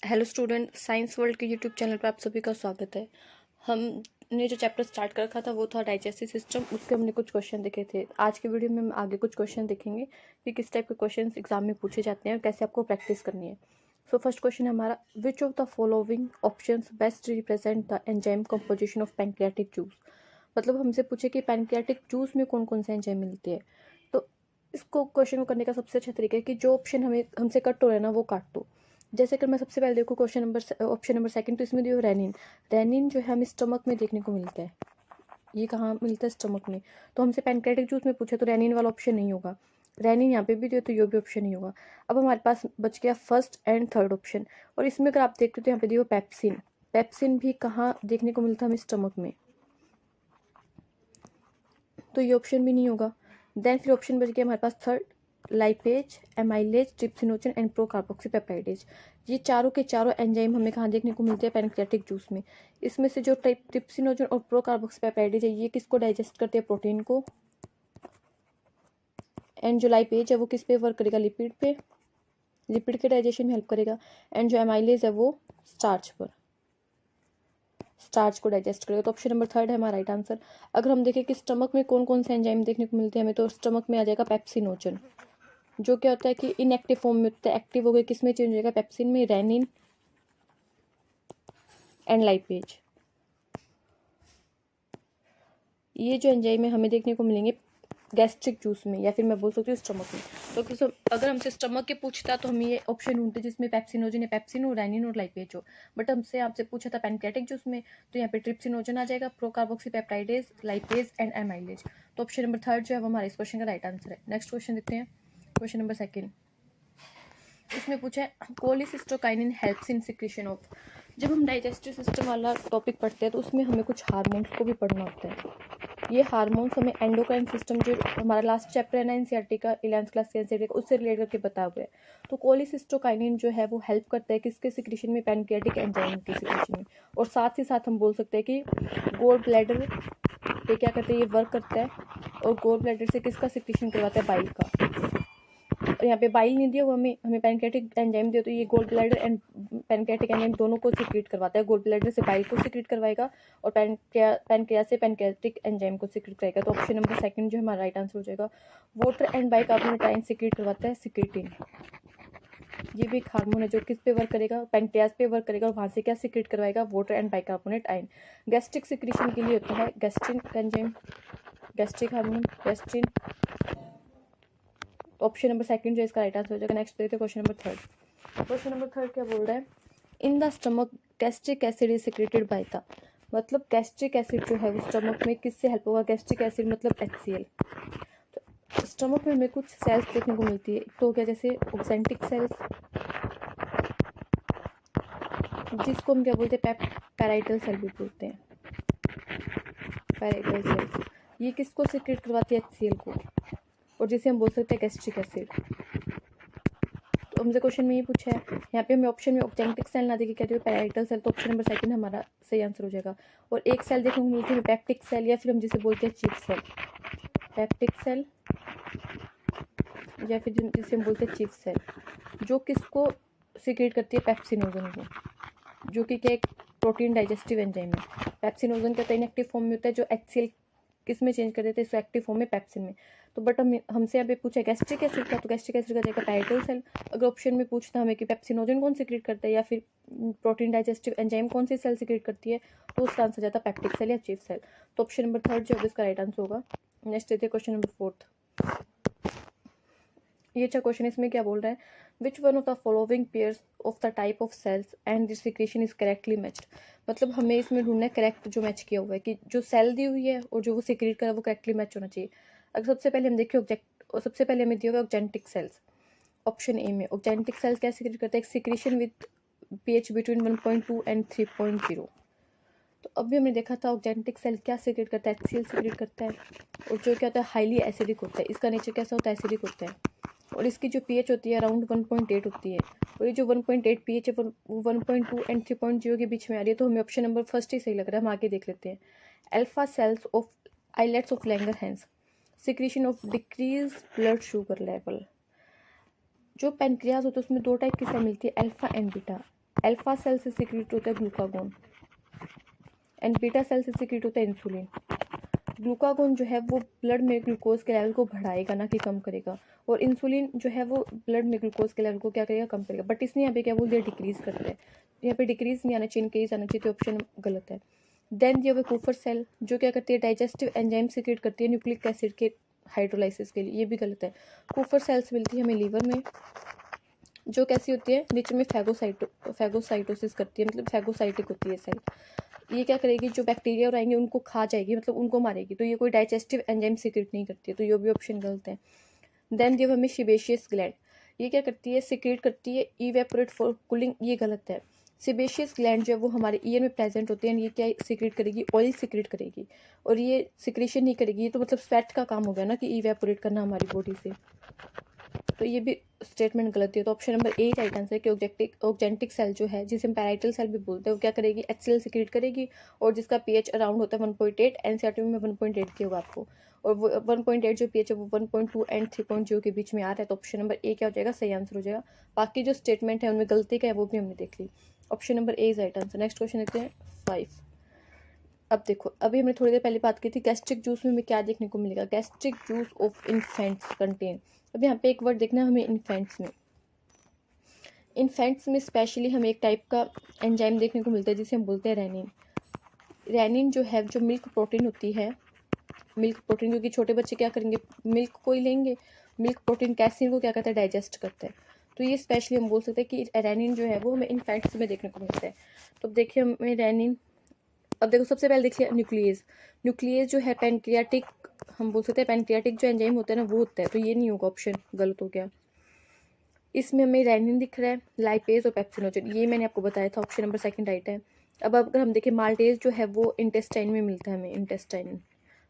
Hello student, science world के YouTube channel पर आप सभी का स्वागत है। हमने जो चैप्टर स्टार्ट कर रखा था वो था डाइजेस्टिव सिस्टम। उसके हमने कुछ क्वेश्चन देखे थे। आज के वीडियो में हम आगे कुछ क्वेश्चन देखेंगे कि किस टाइप के क्वेश्चन एग्जाम में पूछे जाते हैं और कैसे आपको प्रैक्टिस करनी है। सो फर्स्ट क्वेश्चन है हमारा, विच of the following options best represent the enzyme composition of pancreatic juice. मतलब हमसे पूछे कि पैंक्रियाटिक जूस में कौन कौन से एंजाइम मिलते हैं। तो इसको क्वेश्चन को करने का सबसे अच्छा तरीका है कि जो ऑप्शन हमें हमसे कट हो रहा है ना वो काट दो। जैसे अगर मैं सबसे पहले देखूँ ऑप्शन नंबर सेकंड, तो इसमें दियो रेनिन। रेनिन जो है हमें स्टमक में देखने को मिलता है। ये कहाँ मिलता है? स्टमक में। तो हमसे पैनक्रेटिक जूस में पूछे तो रेनिन वाला ऑप्शन नहीं होगा। रेनिन यहाँ पे भी दियो तो ये भी ऑप्शन नहीं होगा। अब हमारे पास बच गया फर्स्ट एंड थर्ड ऑप्शन। और इसमें अगर आप देखते हो तो यहाँ पे दियो पेप्सिन। पेप्सिन भी कहाँ देखने को मिलता है? हमें स्टमक में। तो ये ऑप्शन भी नहीं होगा। देन फिर ऑप्शन बच गया हमारे पास third, lipase, amylase, trypsinogen and procarboxypeptidase. ये चारों के चारों एंजाइम हमें कहाँ देखने को मिलते हैं? पैनक्रियाटिक जूस में। इसमें से जो ट्रिप्सिनोजन और प्रोकार्बोक्सीपेप्टाइडेज है ये किसको डाइजेस्ट करते हैं? प्रोटीन को। एंड जो लाइपेज है वो किस पे वर्क करेगा? लिपिड पे। लिपिड के डाइजेशन में हेल्प करेगा। एंड जो एमाइलेज है वो स्टार्च पर, स्टार्च को डाइजेस्ट करेगा। तो ऑप्शन नंबर थर्ड है हमारा राइट आंसर। अगर हम देखें कि स्टमक में कौन कौन से एंजाइम देखने को मिलते हैं हमें, तो स्टमक में आ जाएगा पेप्सिनोजन, जो क्या होता है कि इनएक्टिव फॉर्म में होता है। एक्टिव हो गए किस में चेंज हो जाएगा? पेप्सिन में, रेनिन एंड लाइपेज। ये जो एंजाइम है हमें देखने को मिलेंगे गैस्ट्रिक जूस में, या फिर मैं बोल सकती हूँ स्टमक में। तो अगर हमसे स्टमक के पूछता तो हम ये ऑप्शन ढूंढते जिसमें पेप्सिनोजन है, पेप्सिन हो, रेनिन और लाइपेज हो। बट हमसे आपसे पूछा था पैनक्रियाटिक जूस में, तो यहाँ पे ट्रिप्सिनोजन आ जाएगा, प्रोकार्बोक्सीपेप्टाइडेज, लाइपेज एंड एमाइलेज। तो ऑप्शन नंबर थर्ड जो है वो हमारे इस क्वेश्चन का राइट आंसर है। नेक्स्ट क्वेश्चन देखते हैं, क्वेश्चन नंबर सेकेंड। इसमें पूछा है cholecystokinin helps in secretion of. जब हम डाइजेस्टिव सिस्टम वाला टॉपिक पढ़ते हैं तो उसमें हमें कुछ हार्मोन्स को भी पढ़ना होता है। ये हार्मोन्स हमें एंडोक्राइन सिस्टम, जो हमारा लास्ट चैप्टर है ना एनसीईआरटी का, 11th क्लास के एनसीईआरटी का, उससे रिलेट करके बताया हुआ है। तो कोलिसिस्टोकाइनिन जो है वो हेल्प करता है किसके सिक्रीशन में? पैनक्रियाटिक एंजाइम के सिक्रीशन में। और साथ ही साथ हम बोल सकते हैं कि गोल ब्लैडर पे क्या करते हैं? ये वर्क करता है। और गोल ब्लैडर से किसका सिक्रीशन करवाता है? बाइल का। और यहाँ पे बाइल नहीं दिया वो हमें पैनक्रियाटिक एंजाइम दिया, तो ये gall bladder and pancreatic enzyme दोनों को सिक्रीट करवाता है। गोल ब्लैडर से बाइल को सिक्रीट करवाएगा और पैनक्रियास से पैनक्रियाटिक एंजाइम को सिक्रीट करेगा। तो ऑप्शन नंबर सेकंड जो हमारा राइट आंसर हो जाएगा। Water and bicarbonate ion secrete करवाता है सिक्रीटिन। ये भी एक हार्मोन है जो किस पे वर्क करेगा? पैनक्रियास पे वर्क करेगा और वहां से क्या सिक्रीट करवाएगा? Water and bicarbonate ion. Gastric secretion के लिए होता है gastrin enzyme, gastric hormone, gastrin. Option number second जो इसका राइट आंसर हो जाएगा। नेक्स्ट देखते हैं question number third. Question number third क्या बोल रहा है? In the stomach gastric acid is secreted by the. मतलब गैस्ट्रिक एसिड जो है वो स्टमक में किससे हेल्प होगा? गैस्ट्रिक एसिड मतलब HCl। तो स्टमक में हमें कुछ सेल्स देखने को मिलती है। तो क्या, जैसे ऑक्सेंटिक सेल्स, जिसको हम क्या बोलते हैं? पैराइटल सेल भी बोलते हैं। पैराइटल सेल्स ये किसको सिक्रेट करवाती है? HCl को। और जिसे हम बोल सकते हैं गैस्ट्रिक एसिड। तो हमसे क्वेश्चन में ये पूछा है, यहाँ पे हमें ऑप्शन में ऑक्जेंटिक सेल ना देके कहते हो पैराइटल सेल, तो ऑप्शन नंबर सेकंड हमारा सही आंसर हो जाएगा। और एक सेल देखने को मिलती है पेप्टिक सेल, या फिर हम जिसे बोलते हैं चीफ सेल। पेप्टिक सेल या फिर जिसे हम बोलते हैं चीफ सेल, जो किसको सिक्रेट करती है? पेप्सिनोजन को, जो कि क्या एक प्रोटीन डाइजेस्टिव एंजाइम है। पेप्सिनोजन क्या होता है? इनएक्टिव फॉर्म में होता है, जो HCl किस में चेंज कर देते हैं? इसको एक्टिव फॉर्म में, पेप्सिन में। तो बट हमसे यहाँ पे पूछा गैस्ट्रिक एसिड का, तो गैस्ट्रिक एसिड का जाएगा पैराइटल सेल। अगर ऑप्शन में पूछता हमें कि पेप्सिनोजन कौन सिक्रेट करता है या फिर प्रोटीन डाइजेस्टिव एंजाइम कौन सी सेल सिक्रेट करती है, तो उसका आंसर जाता है पेप्टिक सेल या चीफ सेल। तो ऑप्शन नंबर थर्ड जो है इसका राइट आंसर होगा। नेक्स्ट देखते हैं क्वेश्चन नंबर फोर्थ। ये अच्छा क्वेश्चन, इसमें क्या बोल रहा है? Which one of the following pairs of the type of cells and this secretion is correctly matched. मतलब हमें इसमें ढूंढना है करेक्ट जो मैच किया हुआ है, कि जो सेल दी हुई है और जो वो सिक्रेट कर वो करेक्टली मैच होना चाहिए। अगर सबसे पहले हम देखें सबसे पहले हमें दिया हुआ ऑक्जेंटिक सेल्स। ऑप्शन ए में ऑक्जेंटिक सेल्स क्या सिक्रेट करते हैं? Secretion with pH between 1.2 and 3.0। तो अभी हमने देखा था ऑक्जेंटिक सेल क्या सिक्रेट करता है? HCl सिक्रेट करता है। और जो क्या होता है? हाईली एसिडिक होता है। इसका नेचर कैसा होता है? एसिडिक होता है। और इसकी जो pH होती है अराउंड 1.8 होती है। और ये जो 1.8 pH है वो 1.2 एंड 3.0 के बीच में आ रही है। तो हमें ऑप्शन नंबर फर्स्ट ही सही लग रहा है। हम आगे देख लेते हैं। Alpha cells of islets of Langerhans secretion of decrease blood sugar level. जो पेनक्रियाज होता है उसमें दो टाइप की सेल मिलती है, alpha and beta. Alpha cell से सीक्रेट होता है ग्लूकागोन एंड बीटा सेल से सीक्रेट होता है इंसुलिन। ग्लूकागोन जो है वो ब्लड में ग्लूकोज के लेवल को बढ़ाएगा, ना कि कम करेगा, और इंसुलिन जो है वो ब्लड में ग्लूकोज के लेवल को क्या करेगा, कम करेगा। बट इसने यहाँ पे क्या बोल दिया, डिक्रीज करता है। यहाँ पे डिक्रीज नहीं आना चाहिए, इंक्रीज आना चाहिए, तो ऑप्शन गलत है। देन ये कूपर सेल जो क्या करती है, डाइजेस्टिव एंजाइम सीक्रेट करती है न्यूक्लिक एसिड के हाइड्रोलाइसिस के लिए, ये भी गलत है। कूपर सेल्स मिलती है हमें लीवर में, जो कैसी होती है, नेचर में फैगोसाइटोसिस करती है, मतलब फैगोसाइटिक होती है सेल। ये क्या करेगी, जो बैक्टीरिया और आएंगे उनको खा जाएगी, मतलब उनको मारेगी, तो ये कोई डाइजेस्टिव एंजाइम सीक्रेट नहीं करती है, तो ये भी ऑप्शन गलत है। देन जब हमें सिबेशियस ग्लैंड, ये क्या करती है, सीक्रेट करती है इवेपोरेट फॉर कूलिंग, ये गलत है। सिबेशियस ग्लैंड जो है वो हमारे ईयर में प्रेजेंट होती है, ये क्या सीक्रेट करेगी, ऑयल सीक्रेट करेगी, और ये सिक्रेशन नहीं करेगी, ये तो मतलब स्वेट का काम हो गया ना कि इवेपोरेट करना हमारी बॉडी से, तो ये भी स्टेटमेंट गलत है। तो ऑप्शन नंबर 8 राइट आंसर है कि ऑक्जेंटिक सेल जो है, जिसे हम पैराइटल सेल भी बोलते हैं, वो क्या करेगी, HCl सीक्रेट करेगी, और जिसका पीएच अराउंड होता है 1.8, एनसीईआरटी में 1.8 की होगा आपको, और वो 1.8 जो पीएच है वो 1.2 एंड 3.0 के बीच में आ रहा है, तो ऑप्शन नंबर ए क्या हो जाएगा, सही आंसर हो जाएगा। बाकी जो स्टेटमेंट है उनमें गलती क्या है वो भी हमने देख ली। Option number A is right answer. Next question देखते हैं 5। अब देखो, अभी हमने थोड़ी देर पहले बात की थी गैस्ट्रिक जूस में हमें क्या देखने को मिलेगा, gastric juice of infants contain. अब यहाँ पे एक वर्ड देखना है हमें, इन्फेंट्स में। इन्फेंट्स में स्पेशली हमें एक टाइप का एंजाइम देखने को मिलता है जिसे हम बोलते हैं रेनिन। रेनिन जो है, जो मिल्क प्रोटीन होती है, मिल्क प्रोटीन, क्योंकि छोटे बच्चे क्या करेंगे, मिल्क को ही लेंगे, मिल्क प्रोटीन कैल्शियम को क्या करता है, डाइजेस्ट करता है, तो ये स्पेशली हम बोल सकते हैं कि रेनिन जो है वो हमें इन्फेंट्स में देखने को मिलता है। तो देखिए हमें रेनिन, अब देखो सबसे पहले देखिए न्यूक्लियस। न्यूक्लियस जो है पैनक्रियाटिक, हम बोल सकते हैं पैनक्रियाटिक जो एंजाइम होता है ना वो होता है, तो ये नहीं होगा, ऑप्शन गलत हो गया। इसमें हमें रेनिन दिख रहा है, लाइपेज और पेप्सिनोजन, ये मैंने आपको बताया था, ऑप्शन नंबर 2 राइट है। अब अगर हम देखें माल्टेज जो है वो इंटेस्टाइन में मिलता है हमें, इंटेस्टाइन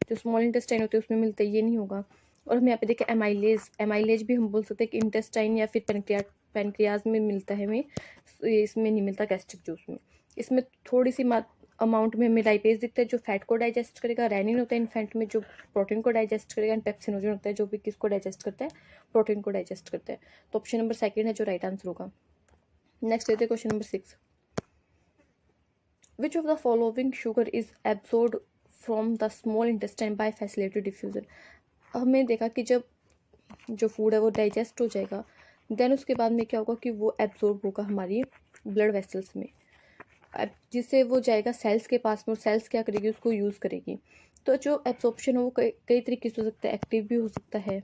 जो स्मॉल इंटेस्टाइन होते हैं उसमें मिलता है, ये नहीं होगा। और हम यहाँ पे देखें एमाइलेज, एमाइलेज भी हम बोल सकते हैं कि इंटेस्टाइन या फिर पैनक्रियाज में मिलता है हमें, इसमें नहीं मिलता गैस्ट्रिक जूस में। इसमें थोड़ी सी अमाउंट में हमें लाइपेज दिखता है जो फैट को डाइजेस्ट करेगा, रेनिन होता है इन्फेंट में जो प्रोटीन को डाइजेस्ट करेगा, एंड पेप्सिनोजन होता है जो भी किसको डाइजेस्ट करता है, प्रोटीन को डाइजेस्ट करता है। तो ऑप्शन नंबर 2 है जो राइट आंसर होगा। नेक्स्ट लेते हैं question number 6। Which of the following sugar is absorbed from the small intestine bye facilitated diffusion. हमें देखा कि जब जो फूड है वो डाइजेस्ट हो जाएगा, देन उसके बाद में क्या होगा कि वो एब्जॉर्ब होगा हमारी ब्लड वेसल्स में, जिससे वो जाएगा सेल्स के पास में, और सेल्स क्या करेगी, उसको यूज़ करेगी। तो जो एब्जॉर्प्शन हो वो कई तरीके से हो सकता है, एक्टिव भी हो सकता है,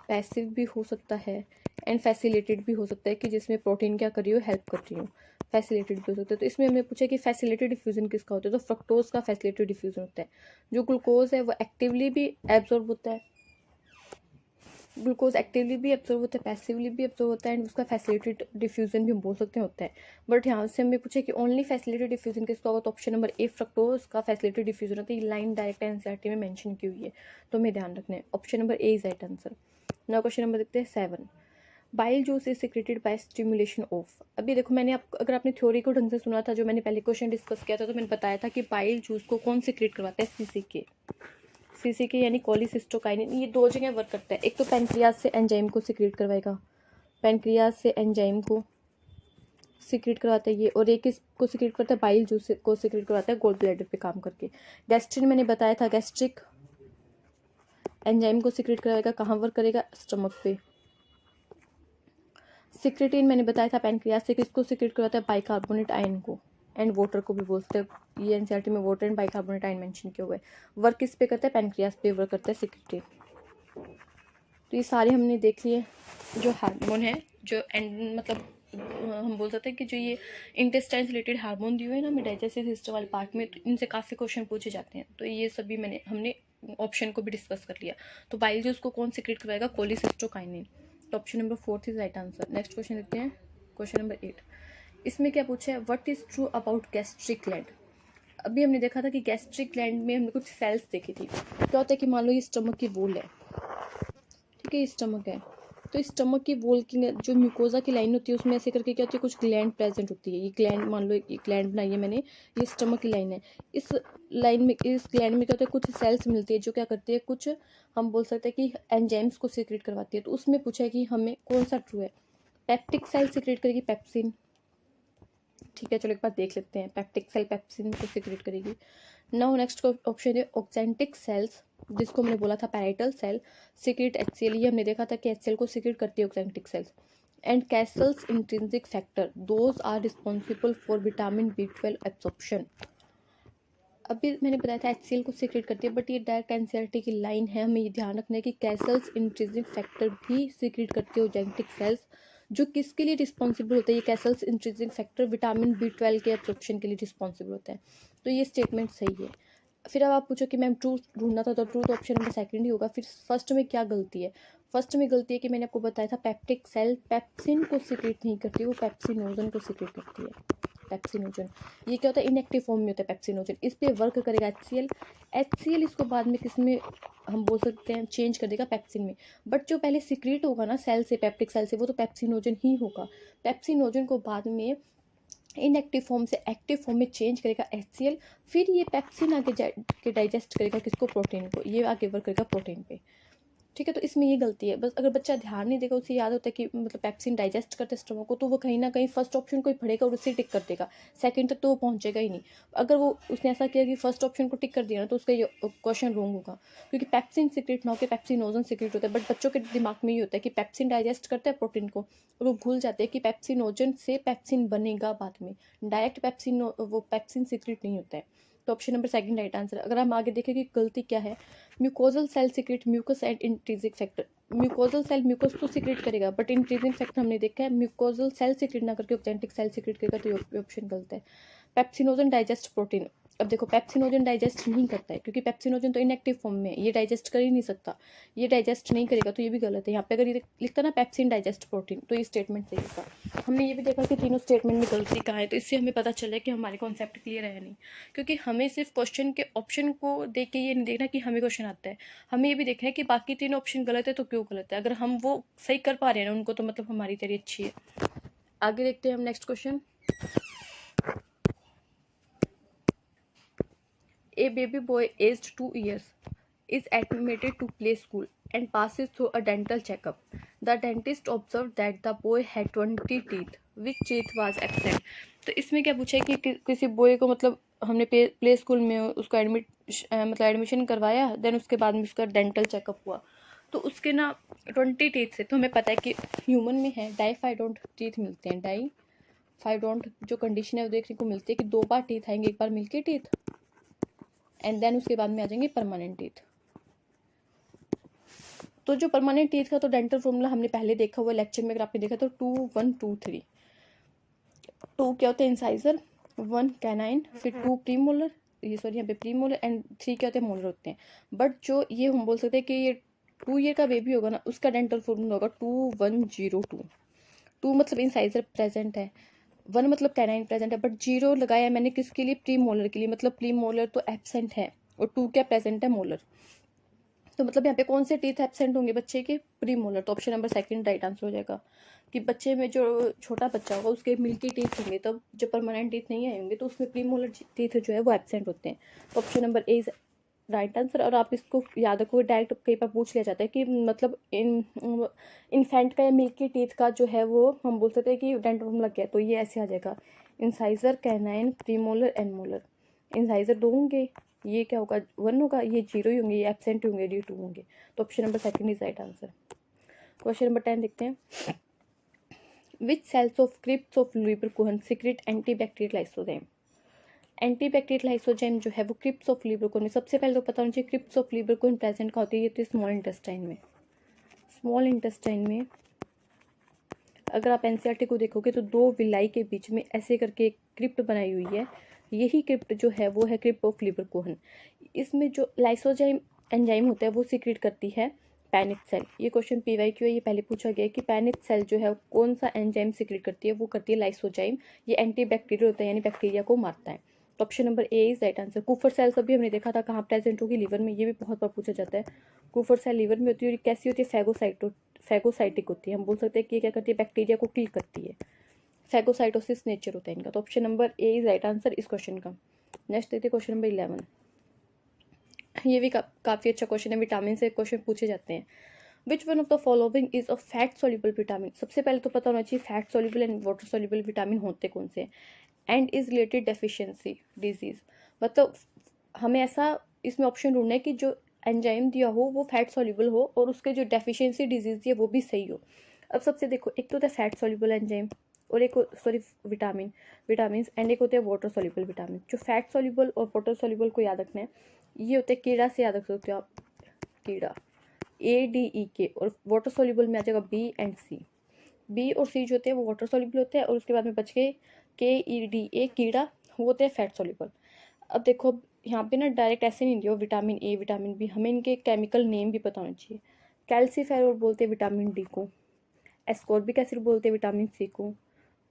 पैसिव भी हो सकता है, एंड फैसिलिटेड भी हो सकता है कि जिसमें प्रोटीन क्या कर रही हो, हेल्प कर रही हो, फैसिलिटेड भी हो सकता है। तो इसमें हमने पूछा कि फैसिलिटेड डिफ्यूजन किसका होता है, तो फ्रक्टोज का फैसिलिटेड डिफ्यूजन होता है। जो ग्लूकोज है वो एक्टिवली भी एब्जॉर्ब होता है, ग्लूकोज एक्टिवली भी एब्जॉर्ब होता है, पैसिवली भी एब्जॉर्ब होता है, एंड उसका फैसिलिटेड डिफ्यूजन भी हम बोल सकते हैं होता है। बट यहाँ से हमें पूछे कि ओनली फैसिलिटेड डिफ्यूजन किसका होगा, तो ऑप्शन नंबर ए फ्रक्टोज का फैसिलिटेड डिफ्यूजन होता है। ये लाइन डायरेक्ट एनसीईआरटी में मेंशन की हुई है, तो हमें ध्यान रखना है, option number A is right answer. Now question number देखते हैं 7। Bile juice is secreted by stimulation of. अभी देखो मैंने अगर आपने थ्योरी को ढंग से सुना था, जो मैंने पहले क्वेश्चन डिस्कस किया था, तो मैंने बताया था कि बाइल जूस को कौन सिक्रेट करवाता है, सीसीके यानी कोलिसिस्टोकाइनिन। ये दो जगह वर्क करता है, एक तो पैनक्रियाज से एंजाइम को सिक्रेट करवाएगा, पैनक्रियाज से एंजाइम को सिक्रेट करवाता है ये, और एक इसको सिक्रेट करता है, बाइल जूस को सिक्रेट करवाता है गोल ब्लैडर पे काम करके। गैस्ट्रिन मैंने बताया था, गैस्ट्रिक एंजाइम को सिक्रेट कराएगा, कहाँ वर्क करेगा, स्टमक पे। सिक्रेटिन मैंने बताया था पैनक्रियाज से किसको सिक्रेट करवाता है, बाइकार्बोनेट आयन को, एंड वाटर को भी बोलते हैं, ये एनसीईआरटी में water and bicarbonate ion mention किया हुआ है। वर्क किस पे करता है, पैनक्रियाज पे वर्क करता है सिक्रेटिन। तो ये सारे हमने देख लिए जो हार्मोन है, जो एंड मतलब हम बोल सकते हैं कि जो ये इंटेस्टाइन से रिलेटेड हार्मोन दिए हुए हैं ना हमें डाइजेस्टिव सिस्टम वाले पार्ट में, तो इनसे काफ़ी क्वेश्चन पूछे जाते हैं, तो ये सभी हमने ऑप्शन को भी डिस्कस कर लिया। तो बाइल जूस को कौन सिक्रेट करवाएगा, कोलिसिस्टोकाइनिन, तो option number 4 is right answer. Next question देखते हैं क्वेश्चन नंबर 8। इसमें क्या पूछा है, what is true about gastric gland. अभी हमने देखा था कि गैस्ट्रिक ग्लैंड में हमने कुछ सेल्स देखी थी। क्या होता है कि मान लो ये स्टमक की वॉल है, ठीक है, ये स्टमक है, तो स्टमक की वॉल की जो म्यूकोजा की लाइन होती है उसमें ऐसे करके क्या होती है, कुछ ग्लैंड प्रेजेंट होती है। ये ग्लैंड, मान लो ये ग्लैंड बनाई है मैंने, ये स्टमक की लाइन है, इस लाइन में, इस ग्लैंड में क्या होता है, कुछ सेल्स मिलती है जो क्या करती है, कुछ हम बोल सकते हैं कि एंजाइम्स को सीक्रेट करवाती है। तो उसमें पूछा है कि हमें कौन सा ट्रू है, पेप्टिक सेल सीक्रेट करेगी पेप्सिन, ठीक है, चलो एक बार देख लेते हैं। पेप्टिक सेल पेप्सिन को सिक्रेट करेगी। नाउ नेक्स्ट ऑप्शन है ऑक्जेंटिक सेल्स, जिसको हमने बोला था पैराइटल सेल सिक्रेट HCl। ये हमने देखा था कि HCl को सिक्रेट करती है oxyntic cells. And Castle's intrinsic factor, those are responsible for vitamin B12 absorption. अभी मैंने बताया था HCl को सीक्रेट करती है, बट ये डायरेक्ट एनसीईआरटी की लाइन है, हमें ये ध्यान रखना है कि कैसल्स इंट्रिंसिक फैक्टर भी सीक्रेट करती है ऑक्जेंटिक सेल्स। जो किसके लिए रिस्पॉन्सिबल होता है, ये Castle's intrinsic factor vitamin B12 के एब्जॉर्प्शन के लिए रिस्पॉन्सिबल होता है। तो ये स्टेटमेंट सही है। फिर अब आप पूछो कि मैम ट्रू ढूंढना था, तो ट्रू तो ऑप्शन नंबर सेकंड ही होगा। फिर फर्स्ट में क्या गलती है? फर्स्ट में गलती है कि मैंने आपको बताया था पेप्टिक सेल पेप्सिन को सीक्रेट नहीं करती, वो पेप्सिनोजन को सीक्रेट करती है। पेप्सिनोजन ये क्या होता है, इनएक्टिव फॉर्म में होता है पेप्सिनोजन, इस पे वर्क करेगा HCl इसको बाद में किस में हम बोल सकते हैं चेंज कर देगा, पेप्सिन में। बट जो पहले सीक्रेट होगा ना सेल से, पेप्टिक सेल से, वो तो पेप्सिनोजन ही होगा। पेप्सिनोजन को बाद में इनएक्टिव फॉर्म से एक्टिव फॉर्म में चेंज करेगा HCl। फिर ये पेप्सिन आगे के डाइजेस्ट करेगा किसको, प्रोटीन को, ये आगे वर्क करेगा प्रोटीन पे। ठीक है, तो इसमें ये गलती है। बस अगर बच्चा ध्यान नहीं देगा, उसे याद होता है कि मतलब पेप्सिन डाइजेस्ट करते स्टमक को, तो वो कहीं ना कहीं फर्स्ट ऑप्शन को ही पढ़ेगा और उससे टिक कर देगा, सेकंड तक तो वो पहुंचेगा ही नहीं। अगर वो उसने ऐसा किया कि फर्स्ट ऑप्शन को टिक कर दिया ना, तो उसका ये क्वेश्चन रॉन्ग होगा, क्योंकि पेप्सिन सीक्रेट ना होकर पेप्सिनोजन सीक्रेट होता है। बट बच्चों के दिमाग में ये होता है कि पेप्सिन डाइजेस्ट करता है प्रोटीन को, और वो भूल जाते हैं कि पेप्सिनोजन से पेप्सिन बनेगा बाद में, डायरेक्ट पेप्सिन वो पेप्सिन सीक्रेट नहीं होता है। तो option number second right answer. अगर हम आगे देखें कि गलती क्या है, mucosal cell secrete mucus and intrinsic factor. Mucosal cell mucus तो सीक्रेट करेगा, बट इंट्रिंसिक फैक्टर हमने देखा है म्यूकोजल सेल सीक्रेट ना करके ऑक्जेंटिक सेल सीक्रेट करेगा, तो ये ऑप्शन गलत है। पेप्सिनोजन डाइजेस्ट प्रोटीन, अब देखो पेप्सिनोजन डाइजेस्ट नहीं करता है, क्योंकि पेप्सिनोजन तो इनएक्टिव फॉर्म में है, ये डाइजेस्ट कर ही नहीं सकता, ये डाइजेस्ट नहीं करेगा, तो ये भी गलत है। यहाँ पे अगर ये लिखता ना पेप्सिन डाइजेस्ट प्रोटीन, तो ये स्टेटमेंट सही होगा। हमने ये भी देखा कि तीनों स्टेटमेंट में गलती कहाँ है, तो इससे हमें पता चला कि हमारे कॉन्सेप्ट क्लियर है नहीं। क्योंकि हमें सिर्फ क्वेश्चन के ऑप्शन को देख के ये नहीं देखना कि हमें क्वेश्चन आता है, हमें ये भी देखना है कि बाकी तीनों ऑप्शन गलत है तो क्यों गलत है। अगर हम वो सही कर पा रहे हैं ना उनको, तो मतलब हमारी तैयारी अच्छी है। आगे देखते हैं हम next question. A baby boy aged 2 years is admitted to play school and passes through a dental checkup. The dentist observed that the boy had 20 teeth. Which teeth was absent? तो इसमें क्या पूछा है कि किसी बॉय को मतलब हमने प्ले स्कूल में उसको एडमिशन करवाया, देन उसके बाद में उसका डेंटल चेकअप हुआ, तो उसके ना 20 टीथ से, तो हमें पता है कि ह्यूमन में है डाइफाइडोंट टीथ मिलते हैं, डाइफाइडोंट जो कंडीशन है वो देखने को मिलती है कि 2 बार टीथ आएंगे, एक बार मिल्की टीथ एंड देन उसके बाद में आ जाएंगे परमानेंट टीथ। तो जो परमानेंट टीथ का तो डेंटल फॉर्मूला हमने पहले देखा हुआ लेक्चर में, अगर आपने देखा तो 2 1 2 3। 2 क्या होता है इंसाइजर, 1 कैनाइन, फिर 2 प्रीमोलर, ये सॉरी यहाँ पे प्रीमोलर, एंड 3 क्या होते हैं मोलर होते हैं। बट जो ये हम बोल सकते हैं कि ये 2 ईयर का बेबी होगा ना, उसका डेंटल फॉर्मूला होगा 2 1 0 2। 2 मतलब इंसाइजर प्रेजेंट है, 1 मतलब कैनाइन प्रेजेंट है, बट 0 लगाया मैंने किसके लिए, प्री मोलर के लिए, मतलब प्री मोलर तो एब्सेंट है, और 2 क्या प्रेजेंट है, मोलर। तो मतलब यहाँ पे कौन से टीथ एब्सेंट होंगे बच्चे के, प्री मोलर। तो option number second right answer हो जाएगा कि बच्चे में जो छोटा बच्चा होगा उसके मिल्की टीथ होंगे, तब जो परमानेंट टीथ नहीं आएंगे तो उसमें प्री मोलर टीथ जो है वो एब्सेंट होते हैं। तो option number A is right answer. और आप इसको याद रखो, डायरेक्ट कई बार पूछ लिया जाता है कि मतलब इन्फेंट का या मिल्की टीथ का जो है वो हम बोल सकते हैं कि डेंटल फॉर्मूला क्या है, तो ये ऐसे आ जाएगा incisor canine premolar and molar. Incisor 2 होंगे, ये क्या होगा 1 होगा, ये 0 ही होंगे, ये एब्सेंट होंगे, ये 2 होंगे। तो option number second is right answer. Question number 10 देखते हैं। Which cells of crypts of Lieberkuhn secrete antibacterial lysozyme. Antibacterial lysozyme जो है वो क्रिप्स ऑफ ल्यूबिकुइन में, सबसे पहले तो पता होना चाहिए क्रिप्स ऑफ ल्यूबिकुइन प्रेजेंट कहाँ होती है, ये तो स्मॉल इंटेस्टाइन में। स्मॉल इंटेस्टाइन में अगर आप एनसीईआरटी को देखोगे तो 2 विलाई के बीच में ऐसे करके एक क्रिप्ट बनाई हुई है, यही क्रिप्ट जो है वो है क्रिप्ट ऑफ ल्यूबिकुइन। इसमें जो लाइसोजाइम एंजाइम होता है वो सीक्रेट करती है पैनिक सेल। ये क्वेश्चन PYQ है, ये पहले पूछा गया है कि पैनिक सेल जो है कौन सा एंजाइम सीक्रेट करती है, वो करती है लाइसोजाइम। ये एंटीबैक्टीरियल होता है, यानी बैक्टीरिया को मारता है। तो option number A is right answer. Kufar sales अभी हमने देखा था कहाँ प्रेजेंट होगी, लीवर में, ये भी बहुत बार पूछा जाता है। कुफर सेल लीवर में होती है, और कैसी होती है, फैगोसाइटिक होती है। हम बोल सकते हैं कि ये क्या करती है, बैक्टीरिया को किल करती है, फैगोसाइटोसिस नेचर होता है इनका। तो option number A is right answer इस क्वेश्चन का। नेक्स्ट देखते हैं क्वेश्चन नंबर 11। ये भी काफ़ी अच्छा क्वेश्चन है, विटामिन से क्वेश्चन पूछे जाते हैं। विच one of the following is a fat soluble vitamin. सबसे पहले तो पता होना चाहिए fat soluble and water soluble vitamin होते कौन से हैं। And is related deficiency disease, मतलब हमें ऐसा इसमें ऑप्शन ढूंढना है कि जो एंजाइम दिया हो वो फैट सॉल्युबल हो और उसके जो डेफिशिएंसी डिजीज है वो भी सही हो। अब सबसे देखो, एक तो होता है फैट सॉल्युबल एंजाइम और एक सॉरी विटामिन एंड एक होते हैं वाटर सॉल्युबल विटामिन। जो फैट सॉल्युबल और वाटर सॉल्युबल को याद रखना है, ये होते हैं कीड़ा से याद रख सकते हो आप, कीड़ा ADE और वाटर सॉल्युबल में आ जाएगा B और C जो होते हैं वो वाटर सॉल्युबल होते हैं और उसके बाद में बच गए KEDA कीड़ा, वो होते हैं फैट सॉल्युबल। अब देखो यहाँ पे ना डायरेक्ट ऐसे नहीं दिया विटामिन A विटामिन B, हमें इनके केमिकल नेम भी पता होना चाहिए। कैल्सीफेरॉल बोलते हैं विटामिन D को, एस्कॉर्बिक एसिड बोलते हैं विटामिन C को,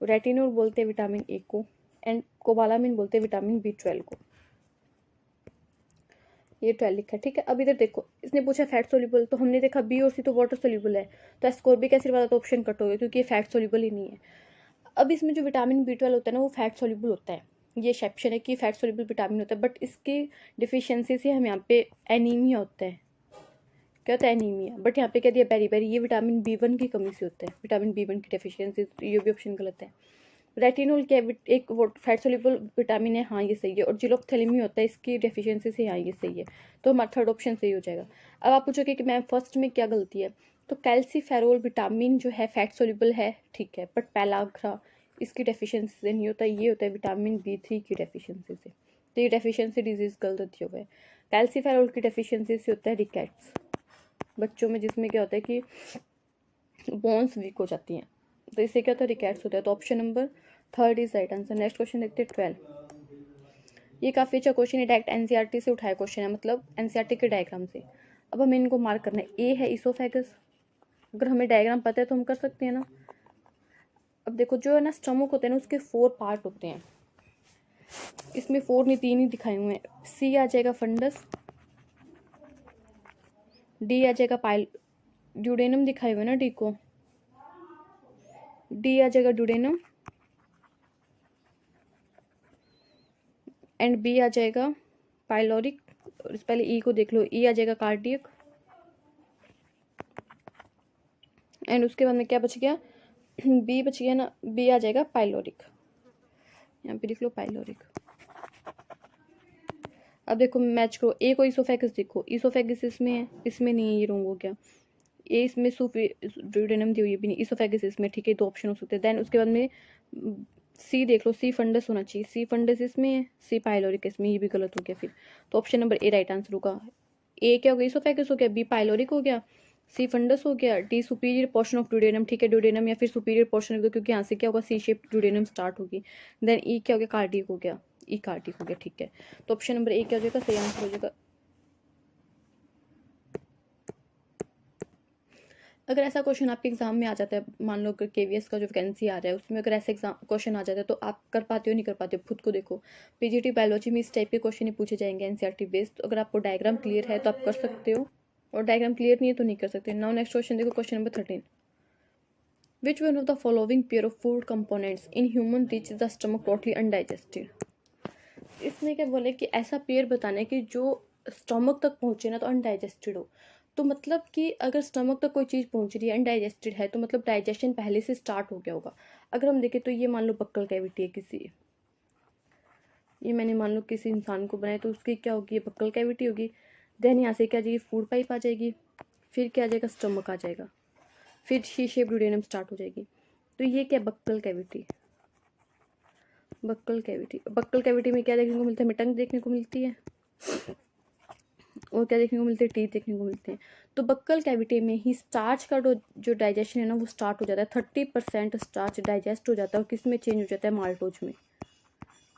रेटिनोल बोलते हैं विटामिन A को, एंड कोबालामिन बोलते हैं विटामिन B12 को। ये 12 लिखा है, ठीक है। अब इधर देखो, इसने पूछा फैट सोल्यूबल, तो हमने देखा B और C तो वाटर सोल्यूबल है, तो एस्कॉर्बिक एसिड वाला तो ऑप्शन कट हो गया क्योंकि ये फैट सोल्यूबल ही नहीं है। अब इसमें जो विटामिन B12 होता है ना वो फैट सोल्यूबल होता है, ये एक्सेप्शन है कि फैट सोल्यूबल विटामिन होता है, बट इसकी डिफिशियंसी से हम यहाँ पे एनीमिया होता है। क्या होता है? एनीमिया। बट यहाँ पे क्या दिया? बेरी, ये विटामिन B1 की कमी से होता है, विटामिन B1 की डेफिशिएंसी, ये भी ऑप्शन गलत है। रेटिनोल क्या एक फैट सोल्यूबल विटामिन है, हाँ ये सही है। और जिलोपथैलेमी होता है, इसकी डेफिशिएंसी से, हाँ ये सही है, तो हमारा थर्ड ऑप्शन सही हो जाएगा। अब आप पूछोगे कि मैम फर्स्ट में क्या गलती है, तो कैल्सीफेरॉल विटामिन जो है फैट सोल्यूबल है, ठीक है, बट पेलाग्रा इसकी डेफिशिएंसी से नहीं होता, ये होता है विटामिन B3 की डेफिशिएंसी से, तो ये डेफिशिएंसी डिजीज गलत दिया हुआ है। कैल्सीफेरॉल की डेफिशिएंसी से होता है रिकेट्स, बच्चों में जिसमें क्या होता है कि बोन्स वीक हो जाती हैं, तो इससे क्या होता है? रिकेट्स होता है। तो option number third is right answer. Next question देखते हैं 12। ये काफ़ी अच्छा क्वेश्चन है, डायरेक्ट NCERT से उठाया क्वेश्चन है, मतलब NCERT के डायग्राम से। अब हमें इनको मार्क करना है। ए है इसोफेगस, अगर हमें डायग्राम पता है तो हम कर सकते हैं ना। अब देखो जो है ना स्टमक होते हैं ना, उसके 4 पार्ट होते हैं, इसमें 4 नहीं 3 ही दिखाए हुए हैं। C आ जाएगा फंडस, D आ जाएगा ड्यूडेनम दिखाए हुए ना, D को, D आ जाएगा ड्यूडेनम, एंड B आ जाएगा पाइलोरिक, और इस पहले E को देख लो, E आ जाएगा कार्डियक, एंड उसके बाद में क्या बच गया? B बच गया ना, B आ जाएगा पाइलोरिक, यहाँ पे लिख लो पाइलोरिक। अब देखो मैच करो, ए को इसोफेगस देखो, इसोफेगस इसमें है, इसमें नहीं है, ये रॉन्ग हो गया। ए इसमें ड्यूडेनम दी हुई भी नहीं, इसोफेगस इसमें, ठीक है, 2 ऑप्शन हो सकते हैं। देन उसके बाद में सी देख लो, सी फंडस होना चाहिए, सी फंडस इसमें है, सी पाइलोरिक इसमें, ये भी गलत हो गया फिर। तो ऑप्शन नंबर ए राइट आंसर होगा। ए क्या हो गया? इसोफेगस हो गया, बी पाइलोरिक हो गया, सी फंडस हो गया, D superior portion of duodenum, ठीक है, ड्यूडेनम या फिर सुपीरियर पोर्शन, क्योंकि यहाँ से क्या होगा? सी शेप ड्यूडेनम स्टार्ट होगी। देन ई क्या हो गया? कार्डियक हो गया, ई कार्डियक हो गया, ठीक है। तो ऑप्शन नंबर ए क्या हो जाएगा? सही आंसर हो जाएगा। अगर ऐसा क्वेश्चन आपके एग्जाम में आ जाता है, मान लो अगर KVS का जो वैकेंसी आ रहा है उसमें अगर ऐसा एग्जाम क्वेश्चन आ जाता है, तो आप कर पाते हो नहीं कर पाते हो? खुद को देखो, PGT बायोलॉजी में इस टाइप के क्वेश्चन ही पूछे जाएंगे NCERT बेस्ड। तो अगर आपको डायग्राम क्लियर है तो आप कर सकते हो, और डायग्राम क्लियर नहीं है तो नहीं कर सकते। नाउ नेक्स्ट क्वेश्चन देखो, question number 13। Which one of the following pair of food components in human reach the stomach totally undigested? इसने क्या बोले कि ऐसा पेयर बताना है कि जो स्टमक तक पहुंचे ना तो अनडाइजेस्टेड हो। तो मतलब कि अगर स्टमक तक कोई चीज़ पहुंच रही है, अनडाइजेस्टेड है, तो मतलब डाइजेशन पहले से स्टार्ट हो गया होगा। अगर हम देखें तो ये मान लो बक्कल कैविटी है किसी, ये मैंने मान लो किसी इंसान को बनाया, तो उसकी क्या होगी? ये बक्कल कैविटी होगी। देन यहाँ से क्या आ जाएगी? फूड पाइप आ जाएगी, फिर क्या आ जाएगा? स्टमक आ जाएगा, फिर शी शेप ड्यूडेनम स्टार्ट हो जाएगी। तो ये क्या? Buccal cavity. बक्कल कैविटी में क्या देखने को मिलता है? टंग देखने को मिलती है, और क्या देखने को मिलते हैं? टीथ देखने को मिलते हैं। तो बक्कल कैविटी में ही स्टार्च का जो डाइजेशन है ना वो स्टार्ट हो जाता है। 30% स्टार्च डाइजेस्ट हो जाता है, और किस में चेंज हो जाता है? माल्टोज में।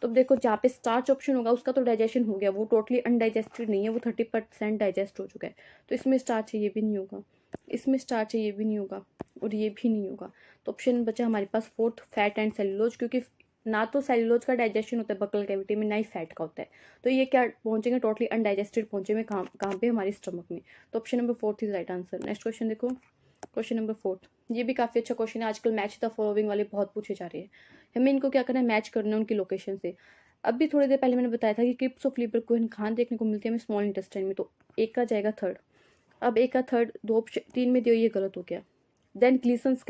तो देखो जहाँ पे स्टार्च ऑप्शन होगा उसका तो डाइजेशन हो गया, वो टोटली अनडाइजेस्टेड नहीं है, वो 30% डाइजेस्ट हो चुका है। तो इसमें स्टार्च है, ये भी नहीं होगा, इसमें स्टार्च है, ये भी नहीं होगा, और ये भी नहीं होगा। तो ऑप्शन बचा हमारे पास फोर्थ, फैट एंड सेलुलोज, क्योंकि ना तो सेलुलोज का डाइजेशन होता है बक्कल कैविटी में, ना ही फैट का होता है। तो ये क्या पहुंचेंगे? टोटली अनडाइजेस्टेड पहुंचेंगे कहाँ पे? हमारी स्टमक में। तो option number 4 is right answer. Next question देखो, क्वेश्चन नंबर 4। ये भी काफ़ी अच्छा क्वेश्चन है, आजकल मैच द फॉलोइंग वाले बहुत पूछे जा रहे हैं। हमें इनको क्या करना है? मैच करना है उनकी लोकेशन से। अब भी थोड़ी देर पहले मैंने बताया था कि क्रिप्स ऑफ लिवर को कहाँ देखने को मिलती है? हमें स्मॉल इंटेस्टाइन में, तो एक का जाएगा थर्ड। अब एक का थर्ड 2 ऑप्शन 3 में दिया, ये गलत हो गया। देन ग्लीसन्स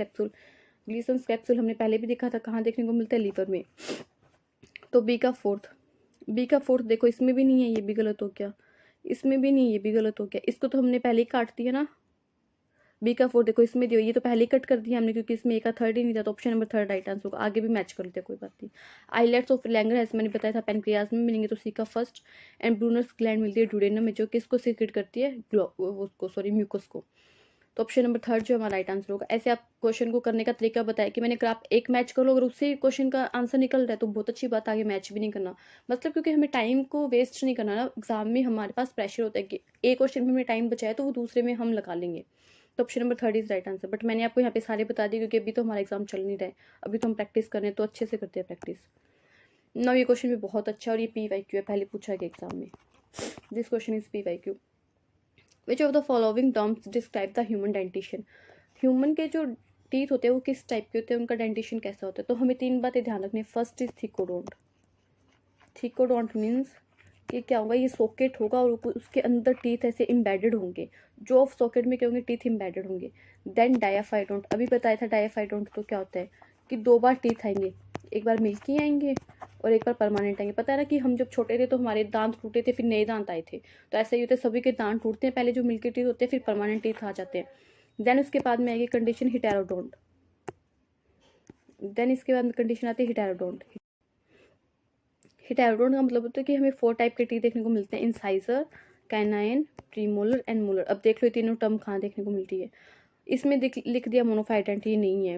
कैप्सूल हमने पहले भी देखा था, कहाँ देखने को मिलता है? लीवर में। तो बी का फोर्थ देखो, इसमें भी नहीं है, ये भी गलत हो गया, इसमें भी नहीं, ये भी गलत हो गया, इसको तो हमने पहले ही काट दिया ना। बी का फोर्थ देखो इसमें दियो, ये तो पहले ही कट कर दिया हमने क्योंकि इसमें ए का थर्ड ही नहीं था, तो option number third right answer होगा। आगे भी मैच कर लेते हैं, कोई बात नहीं। आइलेट्स ऑफ लैंगरहैंस मैंने बताया था पेनक्रियाज में मिलेंगे, तो सी का फर्स्ट। एंड ब्रूनर्स ग्लैंड मिलती है ड्यूडेनम में, जो किसको सीक्रेट करती है, म्यूकस को। तो ऑप्शन नंबर थर्ड जो हमारा राइट आंसर होगा। ऐसे आप क्वेश्चन को करने का तरीका बताया कि मैंने, अगर आप एक मैच कर लो, अगर उससे क्वेश्चन का आंसर निकल रहा है तो बहुत अच्छी बात, आगे मैच भी नहीं करना, मतलब क्योंकि हमें टाइम को वेस्ट नहीं करना ना। एग्जाम में हमारे पास प्रेशर होता है कि एक क्वेश्चन में हमें टाइम बचाए तो वो दूसरे में हम लगा लेंगे। तो option number third is right answer. But मैंने आपको यहाँ पे सारे बता दिए क्योंकि अभी तो हमारा एग्जाम चल नहीं रहा है, अभी तो हम प्रैक्टिस कर रहे हैं, तो अच्छे से करते हैं प्रैक्टिस। ना ये क्वेश्चन भी बहुत अच्छा, और ये PYQ है, पहले पूछा गया एग्जाम में। This question is PYQ। Which of the following terms describe the human dentition. Human के जो टीथ होते हैं वो किस टाइप के होते हैं, उनका डेंटिशन कैसा होता है। तो हमें 3 बातें ध्यान रखनी। First is thecodont. Thecodont means कि क्या होगा, ये सॉकेट होगा और उसके अंदर टीथ ऐसे इम्बेडेड होंगे, जो ऑफ सॉकेट में क्या होंगे, टीथ इम्बेडेड होंगे। देन डायाफाइडोंट, अभी बताया था डायाफाइडोंट तो क्या होता है कि 2 बार टीथ आएंगे, एक बार मिल्की आएंगे और एक बार परमानेंट आएंगे। पता है ना कि हम जब छोटे थे तो हमारे दांत टूटे थे, फिर नए दांत आए थे, तो ऐसा ही होता है, सभी के दांत टूटते हैं, पहले जो मिल्की टीथ होते हैं फिर परमानेंट टीथ आ जाते हैं। देन उसके बाद में आएगी कंडीशन हिटेरोडोंट। देन इसके बाद में कंडीशन आती है हिटेरोडोंट। हिटेरोडोंट का मतलब होता है कि हमें 4 टाइप के टीथ देखने को मिलते हैं, incisor, canine, premolar and molar. अब देख लो ये तीनों टर्म कहाँ देखने को मिलती है। इसमें लिख दिया मोनोफाइडेंट, ये नहीं है।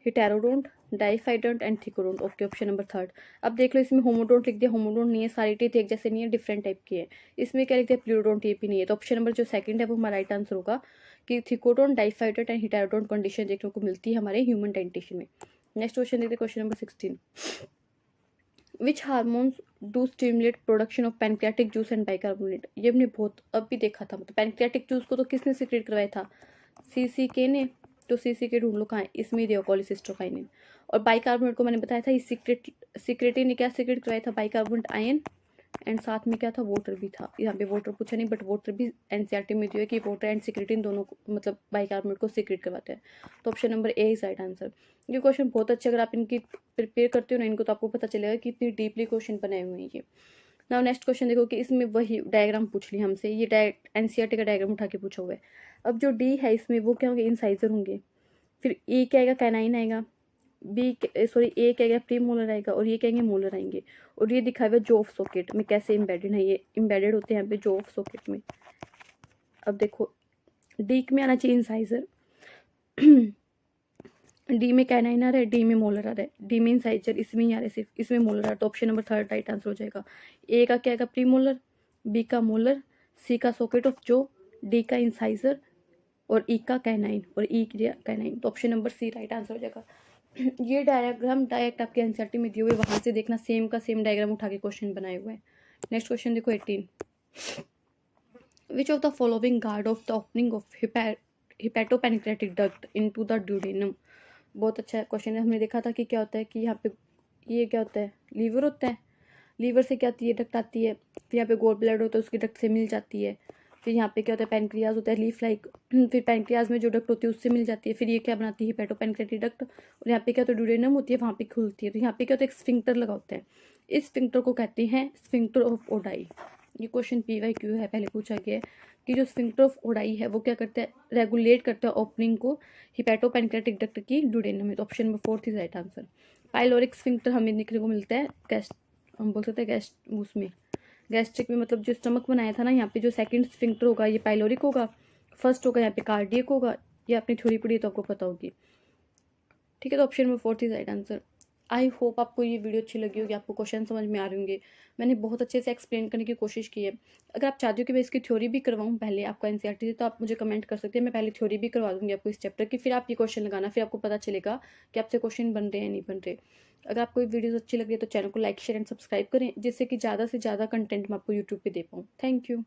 Heterodont, diphyodont and thecodont. Okay, option number third. अब देख लो इसमें होमोडोंट लिख दिया, होमोडोंट नहीं है, सारी टीथ एक जैसे नहीं है, डिफरेंट टाइप की है। इसमें क्या लिख दिया, प्लूरोडोंट, ये भी नहीं है। तो ऑप्शन नंबर जो सेकंड है वो हमारा राइट आंसर होगा कि थिकोडोंट, डाइफाइडेंट एंड हिटेरोडोंट कंडीशन देखने को मिलती है हमारे ह्यूमन डेंटिशन में। नेक्स्ट क्वेश्चन देखते हैं, question number 16। Which hormones do stimulate production of pancreatic juice and bicarbonate. ये हमने बहुत अब भी देखा था, मतलब पैनक्रियाटिक जूस को तो किसने सीक्रेट करवाया था, CCK ने। तो CCK ढूंढ लो कहाँ है, इसमें दिया कोलिसिस्ट्रोकाइनिन। और बाइकार्बोनेट को मैंने बताया था, इस सीक्रेटरी ने क्या सीक्रेट करवाया था, बाइकार्बोनेट आयन, एंड साथ में क्या था, वाटर भी था। यहाँ पे वाटर पूछा नहीं, बट वाटर भी NCERT में दिया है कि वाटर एंड सिक्रेटिन दोनों को, मतलब बाइकार्बोनेट को सीक्रेट करवाते हैं। तो option number A is right answer. ये क्वेश्चन बहुत अच्छे, अगर आप इनकी प्रिपेयर करते हो ना इनको, तो आपको पता चलेगा कि इतनी डीपली क्वेश्चन बनाए हुए हैं ये। नाउ नेक्स्ट क्वेश्चन देखो कि इसमें वही डायग्राम पूछ लिया हमसे, ये NCERT का डायग्राम उठा के पूछा हुआ है। अब जो डी है इसमें वो क्या होंगे, इंसाइजर होंगे। फिर E क्या आएगा, कैनाइन आएगा। ए क्या आएगा, प्री मोलर आएगा। और ये कहेंगे मोलर आएंगे। और ये दिखा हुआ जो ऑफ सॉकेट में कैसे इम्बेडेड है, ये इम्बेडेड होते हैं यहाँ पे जो ऑफ सॉकेट में। अब देखो डी में आना चाहिए इंसाइजर, डी में कैनाइन आ रहा है, डी में मोलर आ रहा है, डी में इंसाइजर, इसमें ही आ रहा है, सिर्फ इसमें मोलर आ रहा है। तो option number third right answer हो जाएगा। ए का क्या आएगा, प्री मोलर, बी का मोलर, सी का सॉकेट ऑफ जो, डी का इंसाइजर और ई का कैनाइन, और ई का कैनाइन। तो option number C right answer हो जाएगा। ये डायग्राम डायरेक्ट आपके NCERT में दिए हुए, वहां से देखना, सेम का सेम डायग्राम उठा के क्वेश्चन बनाए हुए हैं। नेक्स्ट क्वेश्चन देखो 18। Which of the following guard of the opening of hepatopancreatic duct into the duodenum. बहुत अच्छा क्वेश्चन है। हमने देखा था कि क्या होता है कि यहाँ पे ये क्या होता है, लीवर होता है। लीवर से क्या आती है, डक्ट आती है। फिर यहाँ पे गोल ब्लैडर होता है, उसकी डक्ट से मिल जाती है। फिर यहाँ पे क्या होता है, पैनक्रियाज होता है, लीफ लाइक। फिर पैनक्रियाज में जो डक्ट होती है उससे मिल जाती है। फिर ये क्या बनाती है, हिपैटोपैनक्रेटिक डक्ट। और यहाँ पे क्या होता है, ड्यूडेनम होती है, वहाँ पे खुलती है। तो यहाँ पे क्या होता है, एक स्फिंक्टर लगा होता है। इस स्फिंक्टर को कहते हैं स्फिंक्टर ऑफ ओडाई। ये क्वेश्चन PYQ है, पहले पूछा गया है कि जो स्फिंक्टर ऑफ ओडाई है वो क्या करता है, रेगुलेट करता है ओपनिंग को हिपैटोपैनक्रेटिक डक्ट की ड्यूडेनम में। तो option number fourth is right answer. Pyloric sphincter हमें देखने को मिलता है हम बोल सकते हैं उसमें गैस्ट्रिक में, मतलब जो स्टमक बनाया था ना, यहाँ पे जो सेकंड स्फिंक्टर होगा ये पाइलोरिक होगा, फर्स्ट होगा यहाँ पे कार्डियक होगा। ये अपनी थ्योरी पढ़ी तो आपको पता होगी, ठीक है। तो option number fourth is right answer. I hope आपको ये वीडियो अच्छी लगी होगी, आपको क्वेश्चन समझ में आ रहे होंगे। मैंने बहुत अच्छे से एक्सप्लेन करने की कोशिश की है। अगर आप चाहते हो कि मैं इसकी थ्योरी भी करवाऊँ पहले आपको NCERT से, तो आप मुझे कमेंट कर सकते हैं, मैं पहले थ्योरी भी करवा दूंगी आपको इस चैप्टर की, फिर आप ये क्वेश्चन लगाना, फिर आपको पता चलेगा कि आपसे क्वेश्चन बन रहे हैं नहीं बन रहे। अगर आपको ये वीडियो अच्छी लग रही है तो चैनल को लाइक शेयर एंड सब्सक्राइब करें, जिससे कि ज़्यादा से ज़्यादा कंटेंट मैं आपको यूट्यूब पर दे पाऊँ। Thank you.